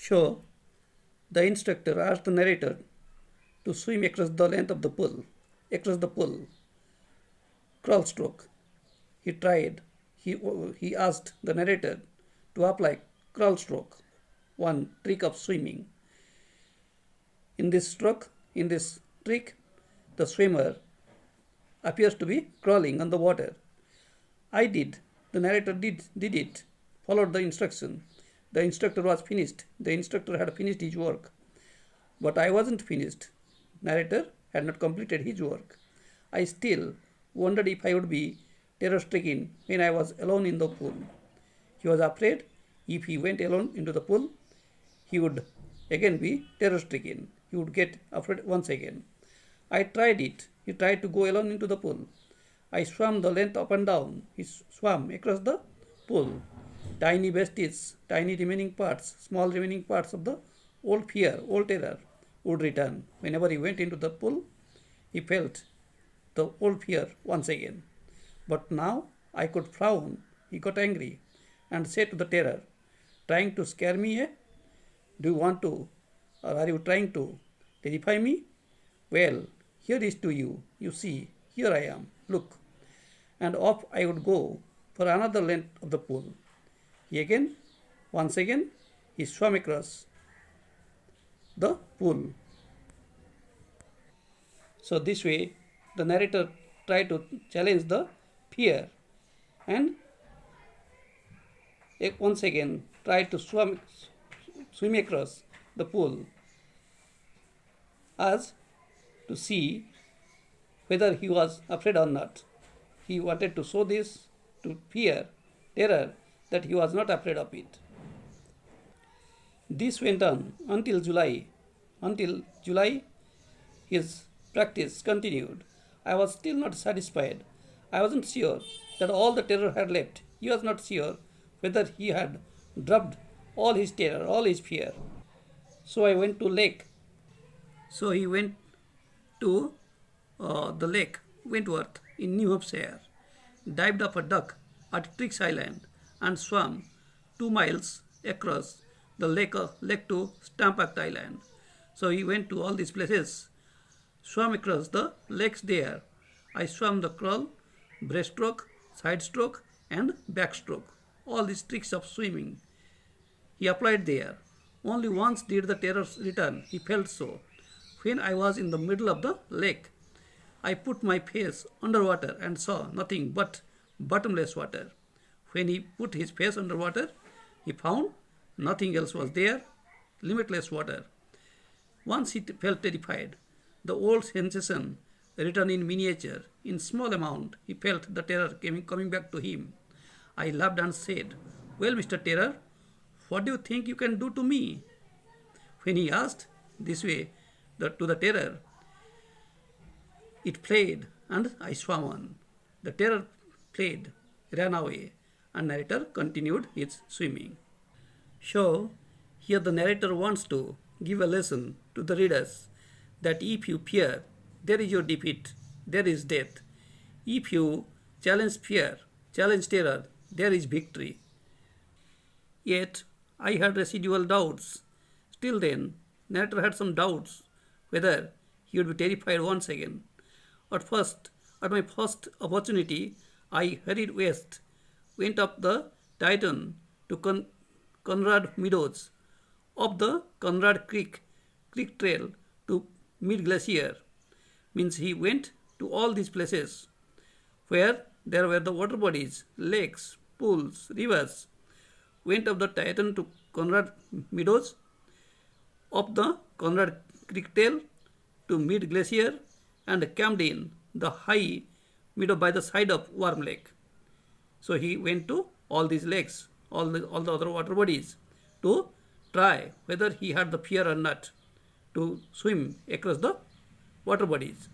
So, the instructor asked the narrator to swim across the length of the pool, crawl stroke. He tried. He asked the narrator to apply crawl stroke, one trick of swimming. In this trick, the swimmer appears to be crawling on the water. The narrator did it, followed the instruction. The instructor was finished. The instructor had finished his work. But I wasn't finished. Narrator had not completed his work. I still wondered if I would be terror-stricken when I was alone in the pool. He was afraid if he went alone into the pool, he would again be terror-stricken. He would get afraid once again. I tried it. He tried to go alone into the pool. I swam the length up and down. He swam across the pool. Tiny vestiges, small remaining parts of the old fear, old terror would return. Whenever he went into the pool, he felt the old fear once again. But now I could frown. He got angry and said to the terror, "Trying to scare me, eh? Do you want to, or are you trying to terrify me? Well, here is to you. You see, here I am. Look." And off I would go for another length of the pool. Once again, he swam across the pool. So this way, the narrator tried to challenge the fear and once again tried to swim across the pool as to see whether he was afraid or not. He wanted to show this to terror, that he was not afraid of it. This went on until July. Until July, his practice continued. I was still not satisfied. I wasn't sure that all the terror had left. He was not sure whether he had dropped all his terror, all his fear. So I went to lake. So he went to the lake Wentworth in New Hampshire, dived off a dock at Trix Island, and swam 2 miles across the lake to Stamp Island. So he went to all these places, swam across the lakes there. I swam the crawl, breaststroke, side stroke, and backstroke. All these tricks of swimming he applied there. Only once did the terror return. He felt so. When I was in the middle of the lake, I put my face underwater and saw nothing but bottomless water. When he put his face underwater, he found nothing else was there, limitless water. Once he felt terrified. The old sensation returned in miniature. In small amount, he felt the terror coming back to him. I laughed and said, "Well, Mr. Terror, what do you think you can do to me?" When he asked this way to the terror, it played and I swam on. The terror played, ran away, and narrator continued his swimming. So, here the narrator wants to give a lesson to the readers that if you fear, there is your defeat, there is death. If you challenge fear, challenge terror, there is victory. Yet, I had residual doubts. Still then, narrator had some doubts whether he would be terrified once again. At my first opportunity, I hurried west, went up the Titan to Conrad Meadows, up the Conrad Creek Trail to Mid Glacier. Means he went to all these places where there were the water bodies, lakes, pools, rivers. Went up the Titan to Conrad Meadows, up the Conrad Creek Trail to Mid Glacier, and camped in the high meadow by the side of Worm Lake. So he went to all these lakes, all the other water bodies, to try whether he had the fear or not to swim across the water bodies.